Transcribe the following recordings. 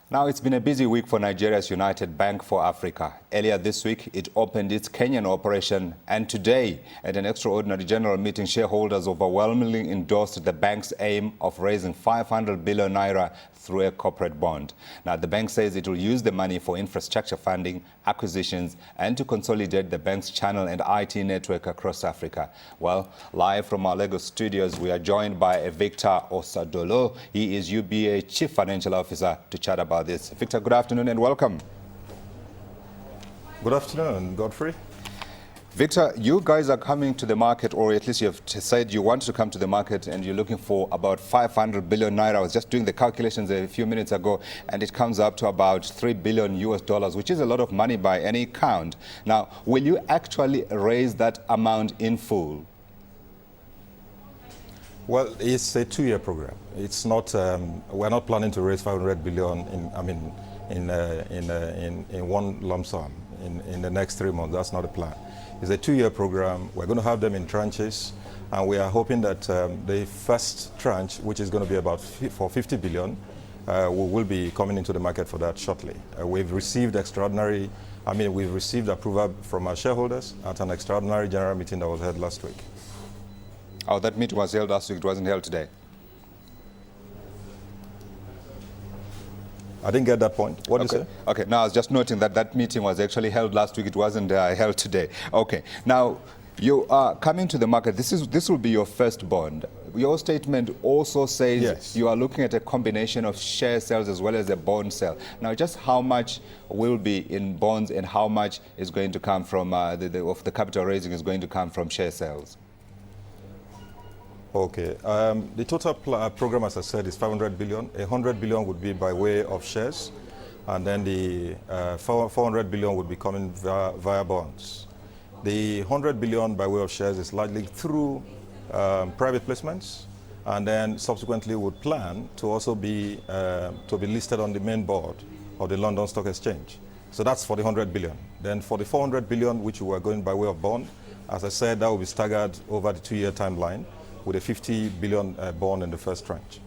Now, it's been a busy week for Nigeria's United Bank for Africa. Earlier this week, it opened its Kenyan operation, and today, at an extraordinary general meeting, shareholders overwhelmingly endorsed the bank's aim of raising 500 billion naira through a corporate bond. Now, the bank says it will use the money for infrastructure funding, acquisitions, and to consolidate the bank's channel and IT network across Africa. Well, live from our Lagos studios, we are joined by Victor Osadolor. He is UBA Chief Financial Officer to chat about this. Victor, good afternoon and welcome. Good afternoon, Godfrey. Victor, you guys are coming to the market, or at least you've said you want to come to the market, and you're looking for about 500 billion naira. I was just doing the calculations a few minutes ago, and it comes up to about $3 billion US, which is a lot of money by any count. Now, will you actually raise that amount in full? Well, it's a two-year program. It's not. We're not planning to raise 500 billion in one lump sum in the next 3 months. That's not the plan. It's a two-year program. We're going to have them in tranches, and we are hoping that the first tranche, which is going to be about for 50 billion, we will be coming into the market for that shortly. We've received we've received approval from our shareholders at an extraordinary general meeting that was held last week. Oh, that meeting was held last week. It wasn't held today. I didn't get that point. What did you say? Okay, now I was just noting that that meeting was actually held last week. It wasn't held today. Okay, now you are coming to the market. This will be your first bond. Your statement also says yes, you are looking at a combination of share sales as well as a bond sale. Now, just how much will be in bonds and how much is going to come from of the capital raising is going to come from share sales? Okay. The total program, as I said, is 500 billion. 100 billion would be by way of shares, and then the 400 billion would be coming via bonds. The 100 billion by way of shares is largely through private placements, and then subsequently would plan to also be listed on the main board of the London Stock Exchange. So that's for the 100 billion. Then for the 400 billion, which we are going by way of bond, as I said, that will be staggered over the two-year timeline, with a 50 billion bond in the first tranche.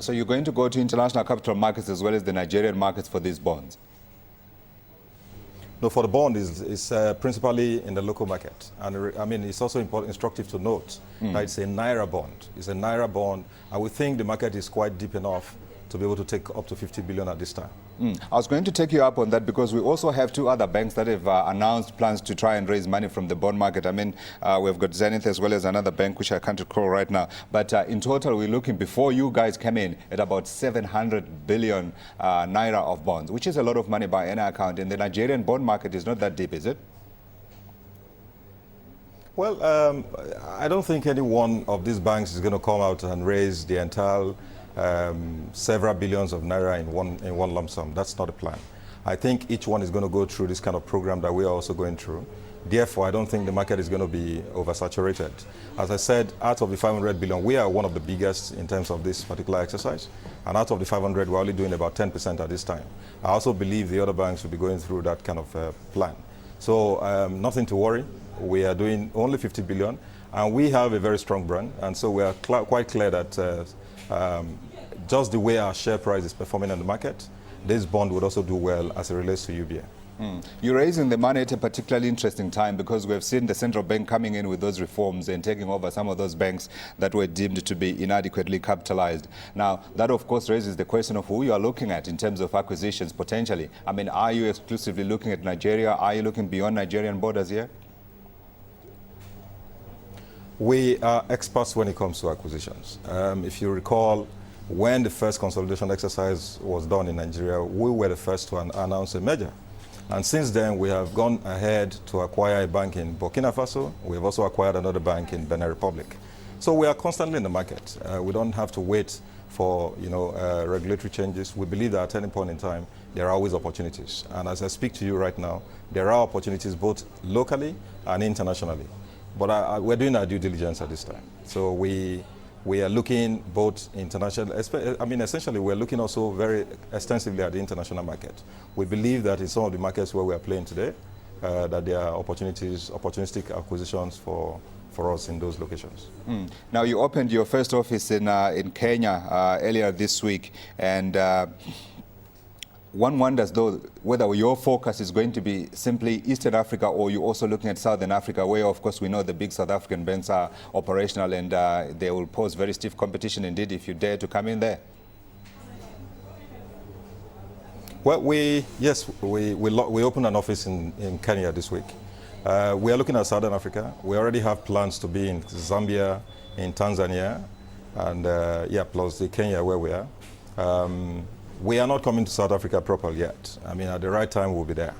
So you're going to go to international capital markets as well as the Nigerian markets for these bonds? No, for the bond is principally in the local market. And it's also instructive to note that it's a Naira bond. It's a Naira bond, and we think the market is quite deep enough to be able to take up to 50 billion at this time. I was going to take you up on that because we also have two other banks that have announced plans to try and raise money from the bond market. We've got Zenith as well as another bank which I can't recall right now. But in total, we're looking, before you guys came in, at about 700 billion naira of bonds, which is a lot of money by any account. And the Nigerian bond market is not that deep, is it? Well, I don't think any one of these banks is going to come out and raise the entire several billions of naira in one lump sum. That's not the plan. I think each one is going to go through this kind of program that we are also going through. Therefore, I don't think the market is going to be oversaturated. As I said, out of the 500 billion, we are one of the biggest in terms of this particular exercise. And out of the 500, we're only doing about 10% at this time. I also believe the other banks will be going through that kind of plan. So nothing to worry. We are doing only 50 billion, and we have a very strong brand. And so we are quite clear that just the way our share price is performing in the market, this bond would also do well as it relates to UBA. You're raising the money at a particularly interesting time because we've seen the central bank coming in with those reforms and taking over some of those banks that were deemed to be inadequately capitalized. Now, that of course raises the question of who you are looking at in terms of acquisitions potentially. Are you exclusively looking at Nigeria? Are you looking beyond Nigerian borders here? We are experts when it comes to acquisitions. If you recall, when the first consolidation exercise was done in Nigeria, we were the first to announce a merger. And since then, we have gone ahead to acquire a bank in Burkina Faso. We have also acquired another bank in Benin Republic. So we are constantly in the market. We don't have to wait for regulatory changes. We believe that at any point in time, there are always opportunities. And as I speak to you right now, there are opportunities both locally and internationally. But we're doing our due diligence at this time. So we are looking both international, essentially we're looking also very extensively at the international market. We believe that in some of the markets where we are playing today, that there are opportunistic acquisitions for us in those locations. Now, you opened your first office in Kenya earlier this week, and one wonders, though, whether your focus is going to be simply Eastern Africa or you're also looking at Southern Africa, where, of course, we know the big South African banks are operational and they will pose very stiff competition indeed if you dare to come in there. Well, we opened an office in Kenya this week. We are looking at Southern Africa. We already have plans to be in Zambia, in Tanzania, and plus the Kenya where we are. We are not coming to South Africa properly yet. I mean, at the right time, we'll be there.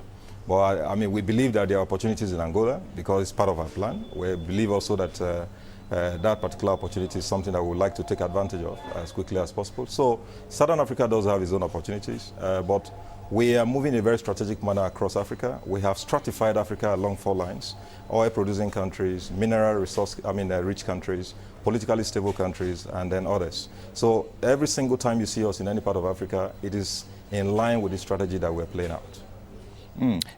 But I mean, we believe that there are opportunities in Angola because it's part of our plan. We believe also that that particular opportunity is something that we would like to take advantage of as quickly as possible. So Southern Africa does have its own opportunities, but we are moving in a very strategic manner across Africa. We have stratified Africa along 4 lines: oil-producing countries, mineral resource, rich countries, politically stable countries, and then others. So every single time you see us in any part of Africa, it is in line with the strategy that we're playing out.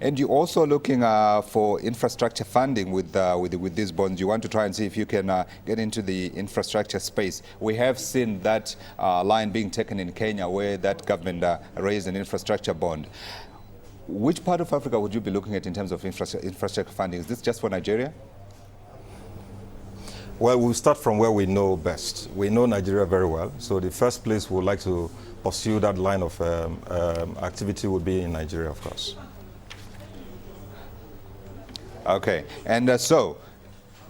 And you're also looking for infrastructure funding with these bonds. You want to try and see if you can get into the infrastructure space. We have seen that line being taken in Kenya, where that government raised an infrastructure bond. Which part of Africa would you be looking at in terms of infrastructure funding? Is this just for Nigeria? Well, we'll start from where we know best. We know Nigeria very well, so the first place we would like to pursue that line of activity would be in Nigeria, of course. Okay, and so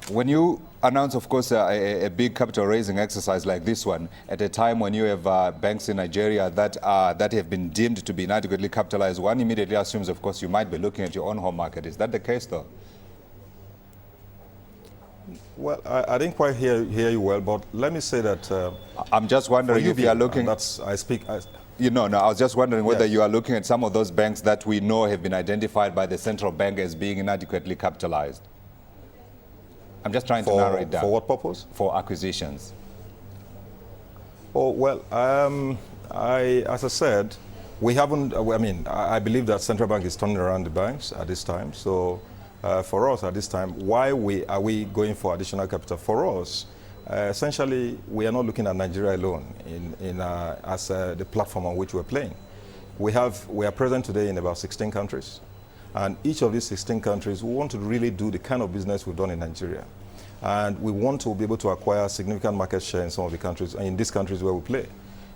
when you announce, of course, a big capital raising exercise like this one, at a time when you have banks in Nigeria that have been deemed to be inadequately capitalized, one immediately assumes, of course, you might be looking at your own home market. Is that the case, though? Well, I didn't quite hear you well, but let me say that I'm just wondering if you are looking. I was just wondering whether you are looking at some of those banks that we know have been identified by the central bank as being inadequately capitalized. I'm just trying to narrow it down. For what purpose? For acquisitions. Oh, well, as I said, we haven't, I believe that central bank is turning around the banks at this time. So for us at this time, why are we going for additional capital? For us, essentially, we are not looking at Nigeria alone as the platform on which we're playing. We are present today in about 16 countries. And each of these 16 countries, we want to really do the kind of business we've done in Nigeria. And we want to be able to acquire significant market share in some of the countries, in these countries where we play.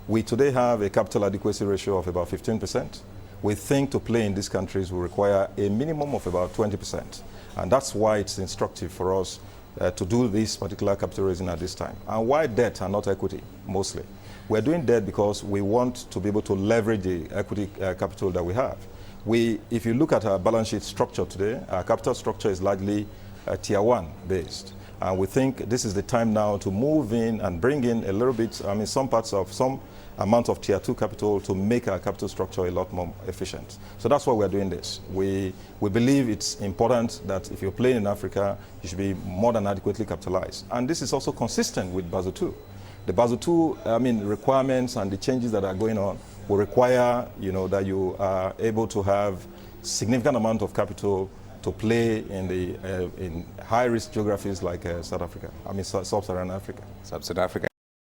We today have a capital adequacy ratio of about 15%. We think to play in these countries will require a minimum of about 20%. And that's why it's instructive for us to do this particular capital raising at this time. And why debt and not equity, mostly? We're doing debt because we want to be able to leverage the equity capital that we have. If you look at our balance sheet structure today, our capital structure is largely Tier 1 based. And we think this is the time now to move in and bring in a little bit, some amount of Tier 2 capital to make our capital structure a lot more efficient. So that's why we're doing this. We believe it's important that if you're playing in Africa, you should be more than adequately capitalized. And this is also consistent with Basel II. The Basel II requirements and the changes that are going on will require that you are able to have significant amount of capital to play in high-risk geographies like South Africa, Sub-Saharan Africa. Sub-Saharan Africa.